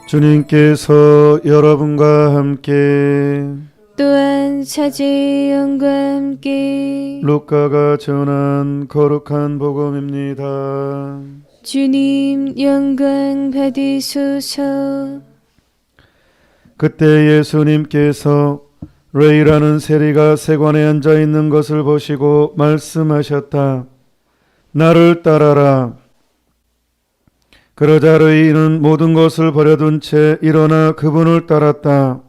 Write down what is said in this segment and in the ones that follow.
주님께서 여러분과 함께 또한 사제의 영과 함께 루카가 전한 거룩한 복음입니다. 주님 영광 받으소서. 그때 예수님께서 레이라는 세리가 세관에 앉아 있는 것을 보시고 말씀하셨다. 나를 따라라. 그러자 레이는 모든 것을 버려둔 채 일어나 그분을 따랐다.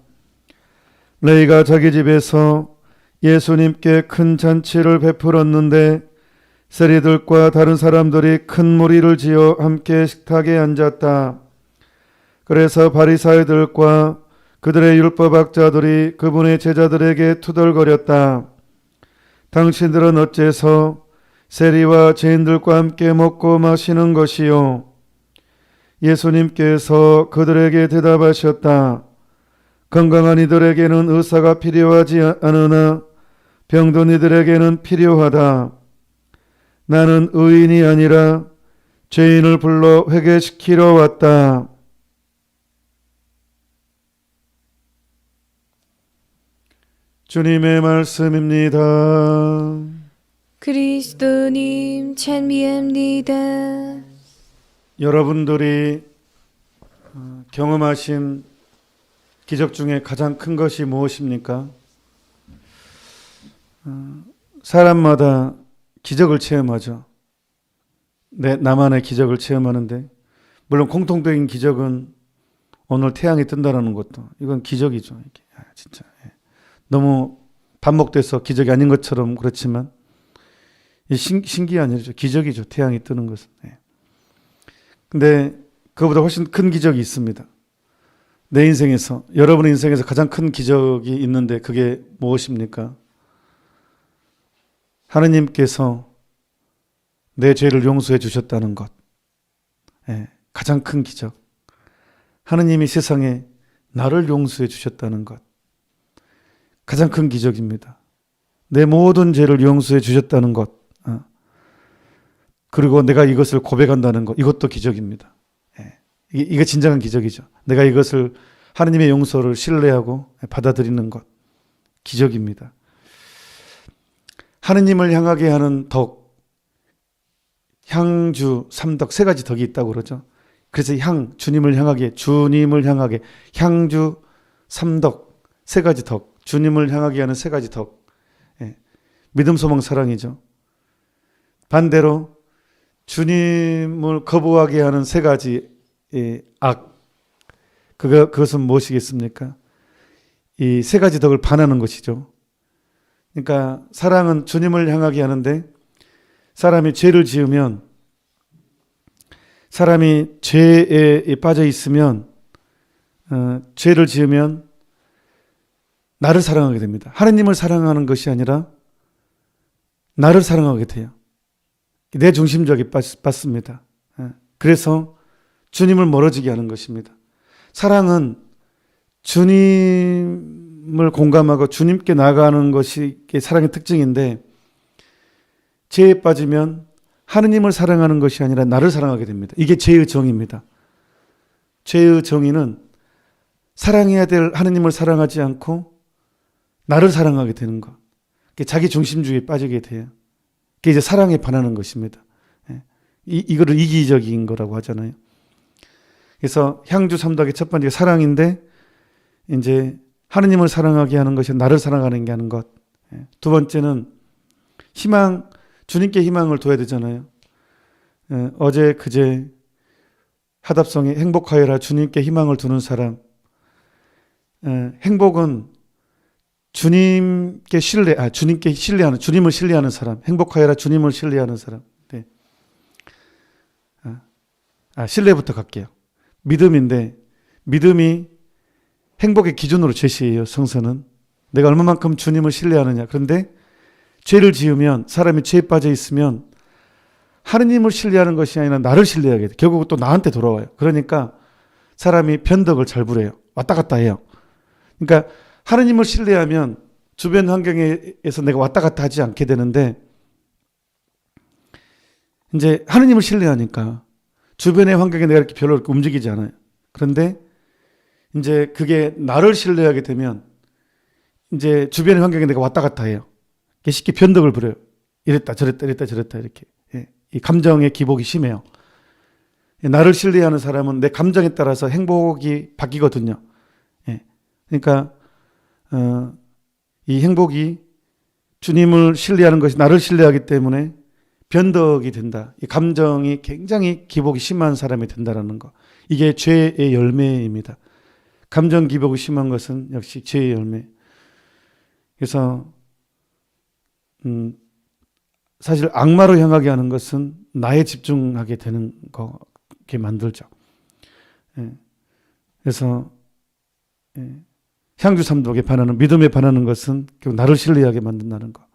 레이가 자기 집에서 예수님께 큰 잔치를 베풀었는데 세리들과 다른 사람들이 큰 무리를 지어 함께 식탁에 앉았다. 그래서 바리사이들과 그들의 율법학자들이 그분의 제자들에게 투덜거렸다. 당신들은 어째서 세리와 죄인들과 함께 먹고 마시는 것이요? 예수님께서 그들에게 대답하셨다. 건강한 이들에게는 의사가 필요하지 않으나 병든 이들에게는 필요하다. 나는 의인이 아니라 죄인을 불러 회개시키러 왔다. 주님의 말씀입니다. 그리스도님 찬미합니다. 여러분들이 경험하신 기적 중에 가장 큰 것이 무엇입니까? 사람마다 기적을 체험하죠. 나만의 기적을 체험하는데 물론 공통적인 기적은 오늘 태양이 뜬다는 것도 이건 기적이죠. 이게. 진짜 너무 반복돼서 기적이 아닌 것처럼 그렇지만 신기한 일이죠. 기적이죠. 태양이 뜨는 것은. 근데 그보다 훨씬 큰 기적이 있습니다. 내 인생에서, 여러분의 인생에서 가장 큰 기적이 있는데 그게 무엇입니까? 하느님께서 내 죄를 용서해 주셨다는 것. 가장 큰 기적. 하느님이 세상에 나를 용서해 주셨다는 것. 가장 큰 기적입니다. 내 모든 죄를 용서해 주셨다는 것. 그리고 내가 이것을 고백한다는 것. 이것도 기적입니다. 이게 진정한 기적이죠. 내가 이것을 하느님의 용서를 신뢰하고 받아들이는 것. 기적입니다. 하느님을 향하게 하는 덕, 향주, 삼덕 세 가지 덕이 있다고 그러죠. 그래서 주님을 향하게, 향주, 삼덕 세 가지 덕, 주님을 향하게 하는 세 가지 덕. 믿음, 소망, 사랑이죠. 반대로 주님을 거부하게 하는 세 가지 악, 그것은 무엇이겠습니까? 이 세 가지 덕을 반하는 것이죠. 그러니까 사랑은 주님을 향하게 하는데 사람이 죄를 지으면, 사람이 죄에 빠져 있으면, 죄를 지으면 나를 사랑하게 됩니다. 하느님을 사랑하는 것이 아니라 나를 사랑하게 돼요. 내 중심적이 빠집니다. 그래서 주님을 멀어지게 하는 것입니다. 사랑은 주님을 공감하고 주님께 나아가는 것이 사랑의 특징인데 죄에 빠지면 하느님을 사랑하는 것이 아니라 나를 사랑하게 됩니다. 이게 죄의 정의입니다. 죄의 정의는 사랑해야 될 하느님을 사랑하지 않고 나를 사랑하게 되는 것. 자기 중심주의에 빠지게 돼요. 그게 이제 사랑에 반하는 것입니다. 이거를 이기적인 거라고 하잖아요. 그래서 향주 삼덕의 첫 번째가 사랑인데 이제 하느님을 사랑하게 하는 것이 나를 사랑하는 게 하는 것. 두 번째는 희망, 주님께 희망을 둬야 되잖아요. 어제 그제 하답성에 행복하여라 주님께 희망을 두는 사람. 행복은 주님께 신뢰하는, 주님을 신뢰하는 사람. 행복하여라 주님을 신뢰하는 사람. 네. 신뢰부터 갈게요. 믿음인데 믿음이 행복의 기준으로 제시해요. 성서는 내가 얼마만큼 주님을 신뢰하느냐. 그런데 죄를 지으면, 사람이 죄에 빠져 있으면 하느님을 신뢰하는 것이 아니라 나를 신뢰하게 돼. 결국 또 나한테 돌아와요. 그러니까 사람이 변덕을 잘 부려요. 왔다 갔다 해요. 그러니까 하느님을 신뢰하면 주변 환경에서 내가 왔다 갔다 하지 않게 되는데 이제 하느님을 신뢰하니까 주변의 환경에 내가 이렇게 별로 움직이지 않아요. 그런데 이제 그게 나를 신뢰하게 되면 이제 주변의 환경에 내가 왔다 갔다 해요. 쉽게 변덕을 부려요. 이랬다 저랬다 이랬다 저랬다 이렇게. 예. 이 감정의 기복이 심해요. 나를 신뢰하는 사람은 내 감정에 따라서 행복이 바뀌거든요. 예. 그러니까 이 행복이 주님을 신뢰하는 것이 나를 신뢰하기 때문에 변덕이 된다. 이 감정이 굉장히 기복이 심한 사람이 된다는 거. 이게 죄의 열매입니다. 감정 기복이 심한 것은 역시 죄의 열매. 그래서 사실 악마로 향하게 하는 것은 나에 집중하게 되는 거게 만들죠. 예. 그래서 향주 삼독에 반하는 믿음에 반하는 것은 결국 나를 신뢰하게 만든다는 거.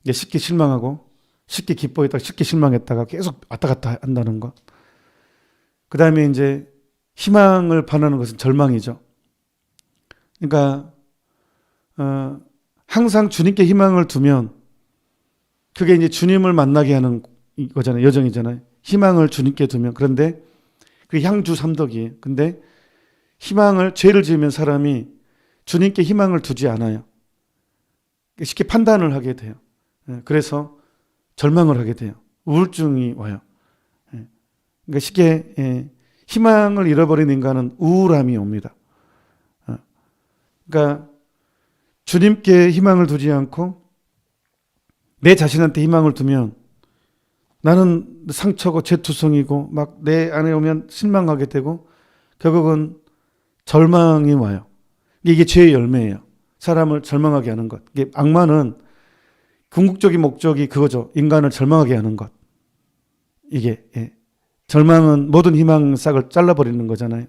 이게 쉽게 실망하고 쉽게 기뻐했다가 쉽게 실망했다가 계속 왔다 갔다 한다는 것. 그 다음에 이제 희망을 반하는 것은 절망이죠. 그러니까 항상 주님께 희망을 두면 그게 이제 주님을 만나게 하는 거잖아요. 여정이잖아요. 희망을 주님께 두면. 그런데 그게 향주 삼덕이에요. 근데 희망을 죄를 지으면 사람이 주님께 희망을 두지 않아요. 쉽게 판단을 하게 돼요. 그래서 절망을 하게 돼요. 우울증이 와요. 그러니까 쉽게 희망을 잃어버린 인간은 우울함이 옵니다. 그러니까 주님께 희망을 두지 않고 내 자신한테 희망을 두면 나는 상처고 죄투성이고 막 내 안에 오면 실망하게 되고 결국은 절망이 와요. 이게 죄의 열매예요. 사람을 절망하게 하는 것. 이게 악마는 궁극적인 목적이 그거죠. 인간을 절망하게 하는 것. 이게 절망은 모든 희망싹을 잘라버리는 거잖아요.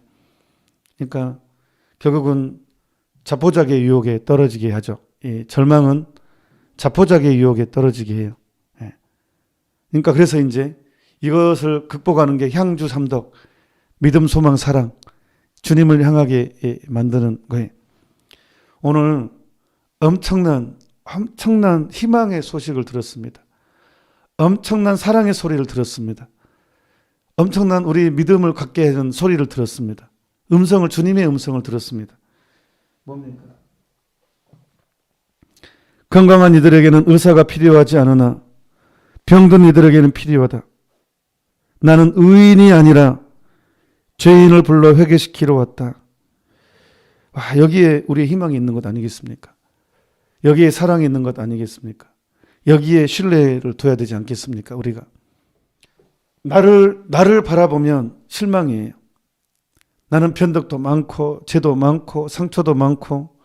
그러니까 결국은 자포자기의 유혹에 떨어지게 하죠. 절망은 자포자기의 유혹에 떨어지게 해요. 그러니까 그래서 이제 이것을 극복하는 게 향주 삼덕, 믿음, 소망, 사랑, 주님을 향하게 만드는 거예요. 오늘 엄청난 희망의 소식을 들었습니다. 엄청난 사랑의 소리를 들었습니다. 엄청난 우리 믿음을 갖게 하는 소리를 들었습니다. 주님의 음성을 들었습니다. 뭡니까? 건강한 이들에게는 의사가 필요하지 않으나 병든 이들에게는 필요하다. 나는 의인이 아니라 죄인을 불러 회개시키러 왔다. 여기에 우리의 희망이 있는 것 아니겠습니까? 여기에 사랑이 있는 것 아니겠습니까? 여기에 신뢰를 둬야 되지 않겠습니까? 우리가 나를 바라보면 실망이에요. 나는 변덕도 많고 죄도 많고 상처도 많고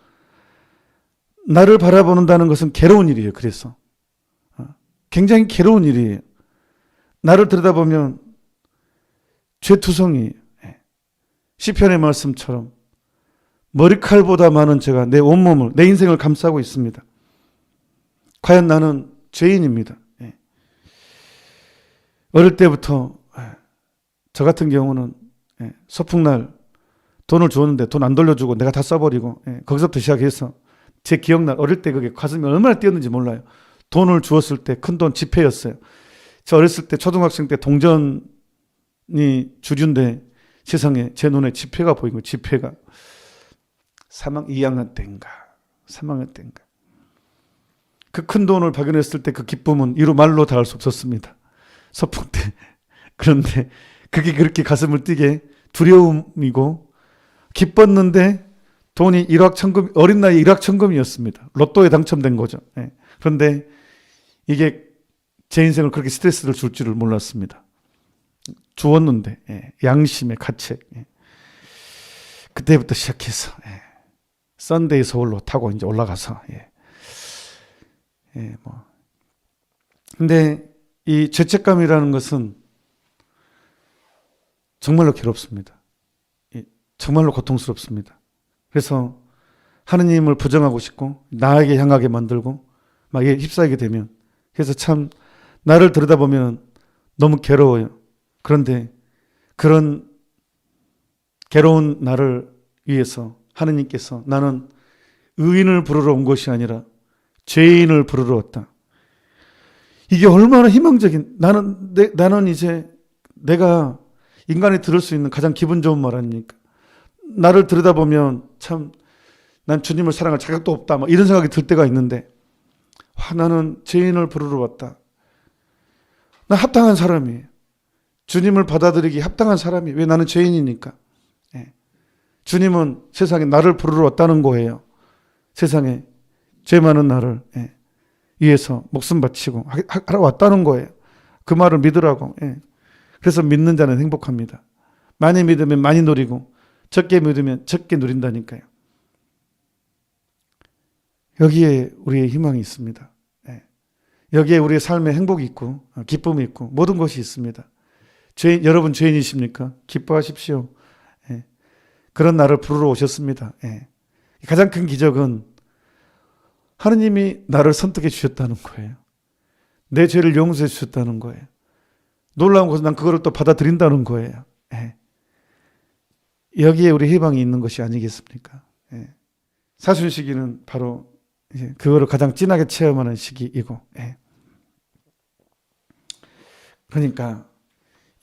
나를 바라보는다는 것은 괴로운 일이에요. 그래서 굉장히 괴로운 일이에요. 나를 들여다보면 죄투성이에요. 시편의 말씀처럼 머리칼보다 많은 죄가 내 온몸을, 내 인생을 감싸고 있습니다. 과연 나는 죄인입니다. 어릴 때부터 저 같은 경우는 소풍날 돈을 주었는데 돈 안 돌려주고 내가 다 써버리고 거기서부터 시작해서 제 기억날 어릴 때 그게 가슴이 얼마나 뛰었는지 몰라요. 돈을 주었을 때 큰 돈 지폐였어요. 저 어렸을 때 초등학생 때 동전이 주류인데 세상에 제 눈에 지폐가 보인 거예요. 지폐가 2학년 때인가 3학년 때인가 그 큰 돈을 발견했을 때 그 기쁨은 이루 말로 다 할 수 없었습니다. 소풍 때. 그런데 그게 그렇게 가슴을 뛰게 두려움이고 기뻤는데 돈이 일확천금, 어린 나이에 일확천금이었습니다. 로또에 당첨된 거죠. 그런데 이게 제 인생을 그렇게 스트레스를 줄 줄을 몰랐습니다. 주었는데 양심의 가책. 그때부터 시작해서 썬데이 서울로 타고 이제 올라가서 근데 이 죄책감이라는 것은 정말로 괴롭습니다. 정말로 고통스럽습니다. 그래서 하느님을 부정하고 싶고 나에게 향하게 만들고 막 휩싸이게 되면 그래서 참 나를 들여다보면 너무 괴로워요. 그런데 그런 괴로운 나를 위해서 하느님께서 나는 의인을 부르러 온 것이 아니라 죄인을 부르러 왔다. 이게 얼마나 희망적인, 나는 이제 내가 인간이 들을 수 있는 가장 기분 좋은 말 아닙니까? 나를 들여다보면 참 난 주님을 사랑할 자격도 없다. 뭐 이런 생각이 들 때가 있는데 나는 죄인을 부르러 왔다. 나 합당한 사람이에요. 주님을 받아들이기 합당한 사람이에요. 왜? 나는 죄인이니까. 예. 주님은 세상에 나를 부르러 왔다는 거예요. 세상에 죄 많은 나를 위해서 목숨 바치고 하러 왔다는 거예요. 그 말을 믿으라고. 예. 그래서 믿는 자는 행복합니다. 많이 믿으면 많이 누리고 적게 믿으면 적게 누린다니까요. 여기에 우리의 희망이 있습니다. 예. 여기에 우리의 삶에 행복이 있고 기쁨이 있고 모든 것이 있습니다. 여러분 죄인이십니까? 기뻐하십시오. 예. 그런 나를 부르러 오셨습니다. 예. 가장 큰 기적은 하느님이 나를 선택해 주셨다는 거예요. 내 죄를 용서해 주셨다는 거예요. 놀라운 것은 난 그거를 또 받아들인다는 거예요. 예. 여기에 우리 희망이 있는 것이 아니겠습니까? 예. 사순 시기는 바로 그거를 가장 진하게 체험하는 시기이고, 예. 그러니까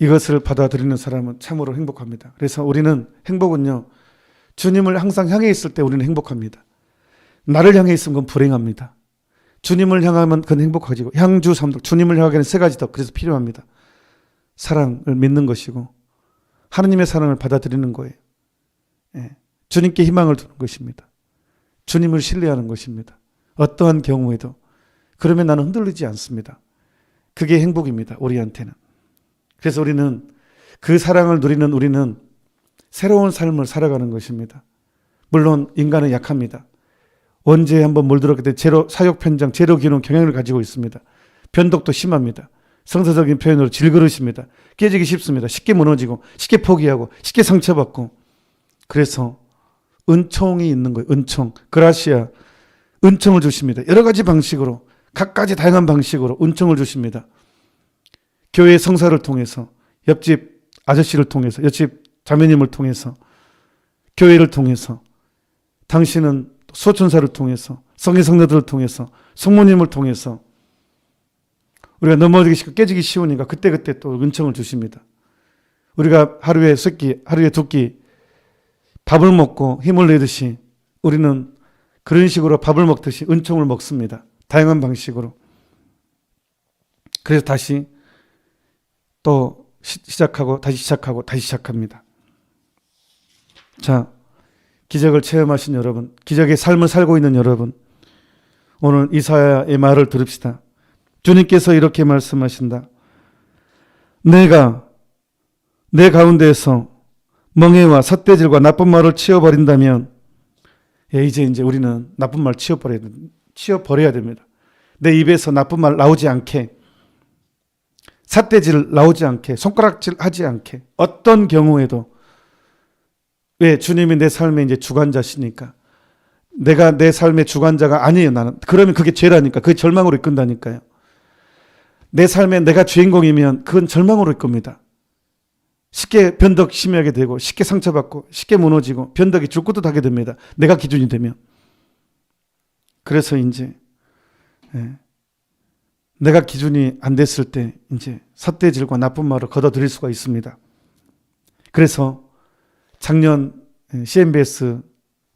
이것을 받아들이는 사람은 참으로 행복합니다. 그래서 우리는 행복은요, 주님을 항상 향해 있을 때 우리는 행복합니다. 나를 향해 있으면 그건 불행합니다. 주님을 향하면 그건 행복하지고, 향주 삼독, 주님을 향하기는 세 가지 더 그래서 필요합니다. 사랑을 믿는 것이고 하느님의 사랑을 받아들이는 거예요. 예. 주님께 희망을 두는 것입니다. 주님을 신뢰하는 것입니다. 어떠한 경우에도. 그러면 나는 흔들리지 않습니다. 그게 행복입니다. 우리한테는. 그래서 우리는 그 사랑을 누리는 우리는 새로운 삶을 살아가는 것입니다. 물론 인간은 약합니다. 원죄에 한번 물들었기 때문에 사욕 편장, 제로 기능 경향을 가지고 있습니다. 변덕도 심합니다. 성서적인 표현으로 질그릇입니다. 깨지기 쉽습니다. 쉽게 무너지고 쉽게 포기하고 쉽게 상처받고. 그래서 은총이 있는 거예요. 은총, 그라시아, 은총을 주십니다. 여러 가지 방식으로, 각가지 다양한 방식으로 은총을 주십니다. 교회 성사를 통해서, 옆집 아저씨를 통해서, 옆집 자매님을 통해서, 교회를 통해서, 당신은 소천사를 통해서, 성의 성녀들을 통해서, 성모님을 통해서 우리가 넘어지기 쉽고 깨지기 쉬우니까 그때그때 또 은총을 주십니다. 우리가 하루에 두 끼 밥을 먹고 힘을 내듯이 우리는 그런 식으로 밥을 먹듯이 은총을 먹습니다. 다양한 방식으로. 그래서 다시 또 시작하고 다시 시작하고 다시 시작합니다. 자, 기적을 체험하신 여러분, 기적의 삶을 살고 있는 여러분, 오늘 이사야의 말을 들읍시다. 주님께서 이렇게 말씀하신다. 내가 내 가운데에서 멍해와 삿대질과 나쁜 말을 치워버린다면, 이제 우리는 나쁜 말 치워버려야 됩니다. 내 입에서 나쁜 말 나오지 않게, 삿대질 나오지 않게, 손가락질 하지 않게, 어떤 경우에도. 왜? 주님이 내 삶의 이제 주관자시니까. 내가 내 삶의 주관자가 아니에요, 나는. 그러면 그게 죄라니까. 그게 절망으로 이끈다니까요. 내 삶에 내가 주인공이면 그건 절망으로 이끕니다. 쉽게 변덕 심하게 되고, 쉽게 상처받고, 쉽게 무너지고, 변덕이 줄것도 하게 됩니다. 내가 기준이 되면. 그래서 이제 내가 기준이 안 됐을 때 이제 삿대질과 나쁜 말을 걷어들일 수가 있습니다. 그래서 작년 CMBS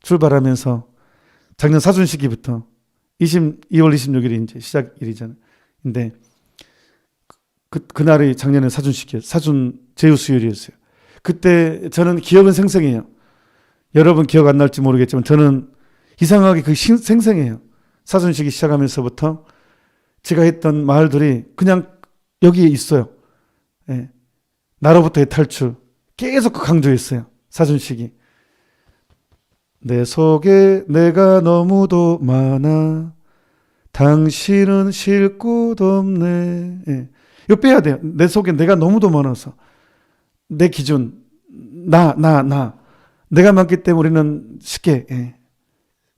출발하면서 작년 사순 시기부터 2월 26일이 이제 시작일이잖아요. 근데 그날이 작년에 사순 제우수요일이었어요. 그때 저는 기억은 생생해요. 여러분 기억 안 날지 모르겠지만 저는 이상하게 생생해요. 사순식이 시작하면서부터 제가 했던 말들이 그냥 여기에 있어요. 예. 나로부터의 탈출. 계속 강조했어요. 사순식이. 내 속에 내가 너무도 많아. 당신은 쉴 곳 없네. 예. 이거 빼야 돼요. 내 속에 내가 너무도 많아서. 내 기준. 나. 내가 많기 때문에 우리는 쉽게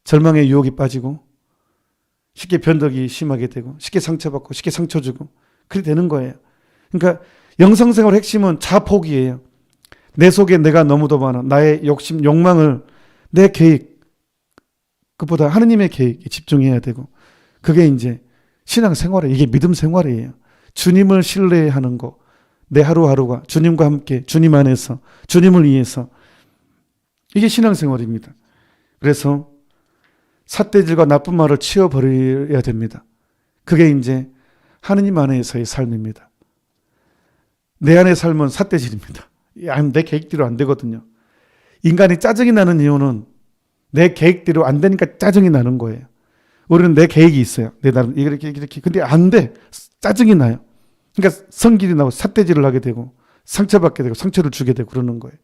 절망의 유혹이 빠지고 쉽게 변덕이 심하게 되고 쉽게 상처받고 쉽게 상처 주고 그렇게 되는 거예요. 그러니까 영성생활의 핵심은 자포기예요. 내 속에 내가 너무도 많아. 나의 욕심, 욕망을 내 계획, 그보다 하느님의 계획에 집중해야 되고 그게 이제 신앙생활이에요. 이게 믿음 생활이에요. 주님을 신뢰하는 거. 내 하루하루가 주님과 함께 주님 안에서 주님을 위해서 이게 신앙생활입니다. 그래서 삿대질과 나쁜 말을 치워버려야 됩니다. 그게 이제 하느님 안에서의 삶입니다. 내 안의 삶은 삿대질입니다. 내 계획대로 안 되거든요. 인간이 짜증이 나는 이유는 내 계획대로 안 되니까 짜증이 나는 거예요. 우리는 내 계획이 있어요. 내 나름 이렇게 근데 안 돼. 짜증이 나요. 그러니까 성질이 나고 삿대질을 하게 되고 상처받게 되고 상처를 주게 되고 그러는 거예요.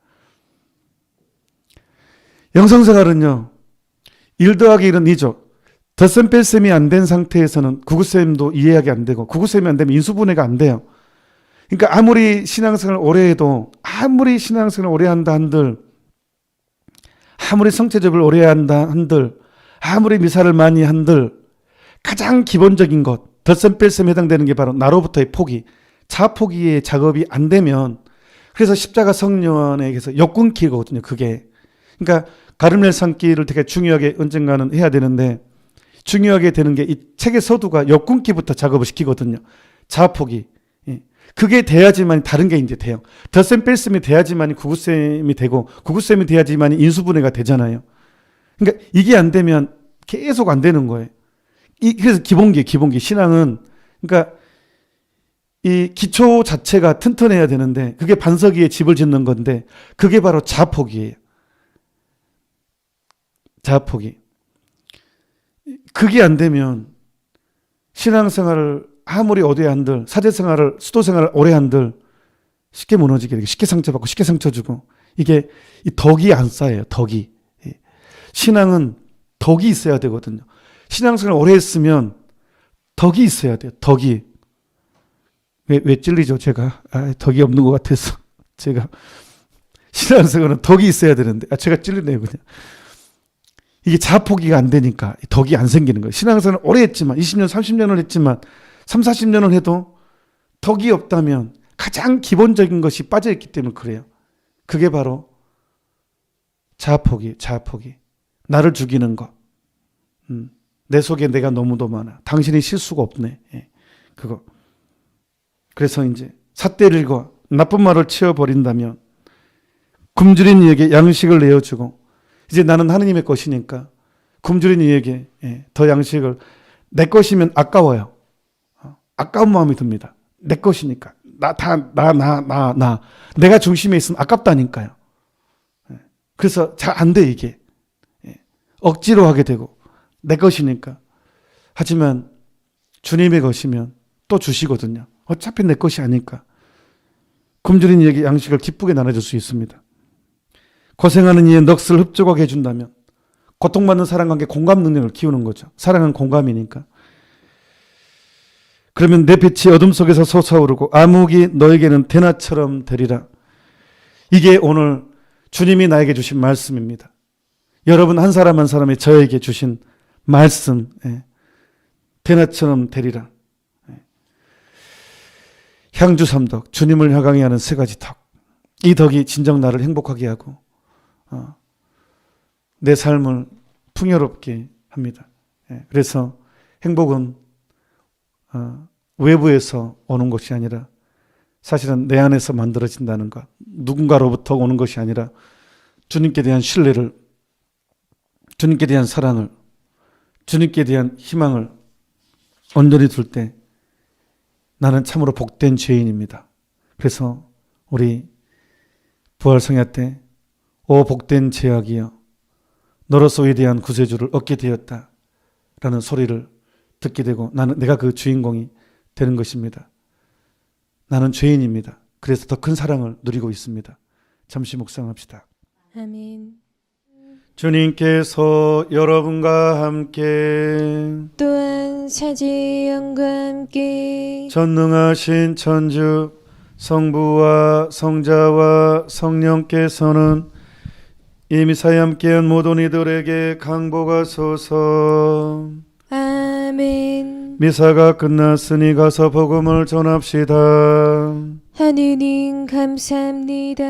영성생활은요. 1 더하기 1은 2죠. 덧셈 뺄셈이 안 된 상태에서는 구구셈도 이해하기 안 되고 구구셈이 안 되면 인수분해가 안 돼요. 그러니까 아무리 신앙생활을 오래 해도 아무리 신앙생활을 오래 한다 한들 아무리 성체접을 오래 한다 한들 아무리 미사를 많이 한들 가장 기본적인 것 덧셈 뺄셈에 해당되는 게 바로 나로부터의 포기 자포기의 작업이 안 되면 그래서 십자가 성령에게서 역군키거든요. 그게 그러니까 가르멜 산길을 되게 중요하게 언젠가는 해야 되는데 중요하게 되는 게 이 책의 서두가 역군기부터 작업을 시키거든요. 자포기. 그게 돼야지만 다른 게 이제 돼요. 덧셈 뺄셈이 돼야지만 구구셈이 되고 구구셈이 돼야지만 인수분해가 되잖아요. 그러니까 이게 안 되면 계속 안 되는 거예요. 그래서 기본기 신앙은 그러니까 이 기초 자체가 튼튼해야 되는데 그게 반석 위에 집을 짓는 건데 그게 바로 자포기예요. 자포기. 그게 안 되면 신앙생활을 아무리 오래 한들 사제생활을 수도생활을 오래 한들 쉽게 무너지게 되고 쉽게 상처받고 쉽게 상처 주고 이게 이 덕이 안 쌓여요. 덕이. 신앙은 덕이 있어야 되거든요. 신앙생활을 오래 했으면 덕이 있어야 돼요. 덕이. 왜 찔리죠? 제가 덕이 없는 것 같아서 제가 신앙생활은 덕이 있어야 되는데 제가 찔리네요 그냥. 이게 자포기가 안 되니까 덕이 안 생기는 거예요. 신앙생활을 오래 했지만 20년 30년을 했지만 3, 40년을 해도 덕이 없다면 가장 기본적인 것이 빠져있기 때문에 그래요. 그게 바로 자포기. 나를 죽이는 것. 내 속에 내가 너무도 많아. 당신이 실수가 없네. 그거. 그래서 이제 삿대질과 나쁜 말을 치워버린다면 굶주린 이에게 양식을 내어주고 이제 나는 하느님의 것이니까 굶주린 이에게 더 양식을 내 것이면 아까워요. 아까운 마음이 듭니다. 내 것이니까. 내가 중심에 있으면 아깝다니까요. 그래서 잘 안 돼, 이게. 억지로 하게 되고, 내 것이니까. 하지만 주님의 것이면 또 주시거든요. 어차피 내 것이 아니까. 굶주린 이에게 양식을 기쁘게 나눠줄 수 있습니다. 고생하는 이의 넋을 흡족하게 해준다면, 고통받는 사람과 함께 공감 능력을 키우는 거죠. 사랑은 공감이니까. 그러면 내 빛이 어둠 속에서 솟아오르고 암흑이 너에게는 대낮처럼 되리라. 이게 오늘 주님이 나에게 주신 말씀입니다. 여러분 한 사람 한 사람이 저에게 주신 말씀. 대낮처럼 되리라. 향주 삼덕, 주님을 향하게 하는 세 가지 덕. 이 덕이 진정 나를 행복하게 하고 내 삶을 풍요롭게 합니다. 그래서 행복은 외부에서 오는 것이 아니라 사실은 내 안에서 만들어진다는 것. 누군가로부터 오는 것이 아니라 주님께 대한 신뢰를, 주님께 대한 사랑을, 주님께 대한 희망을 온전히 둘 때 나는 참으로 복된 죄인입니다. 그래서 우리 부활성야 때 오 복된 죄악이여 너로서 위대한 구세주를 얻게 되었다 라는 소리를 듣게 되고 내가 그 주인공이 되는 것입니다. 나는 죄인입니다. 그래서 더 큰 사랑을 누리고 있습니다. 잠시 묵상합시다. 아멘. 주님께서 여러분과 함께 또한 사제의 영과 함께 전능하신 천주 성부와 성자와 성령께서는 이 미사에 함께한 모든 이들에게 강복하소서. 아멘. 미사가 끝났으니 가서 복음을 전합시다. 하느님 감사합니다.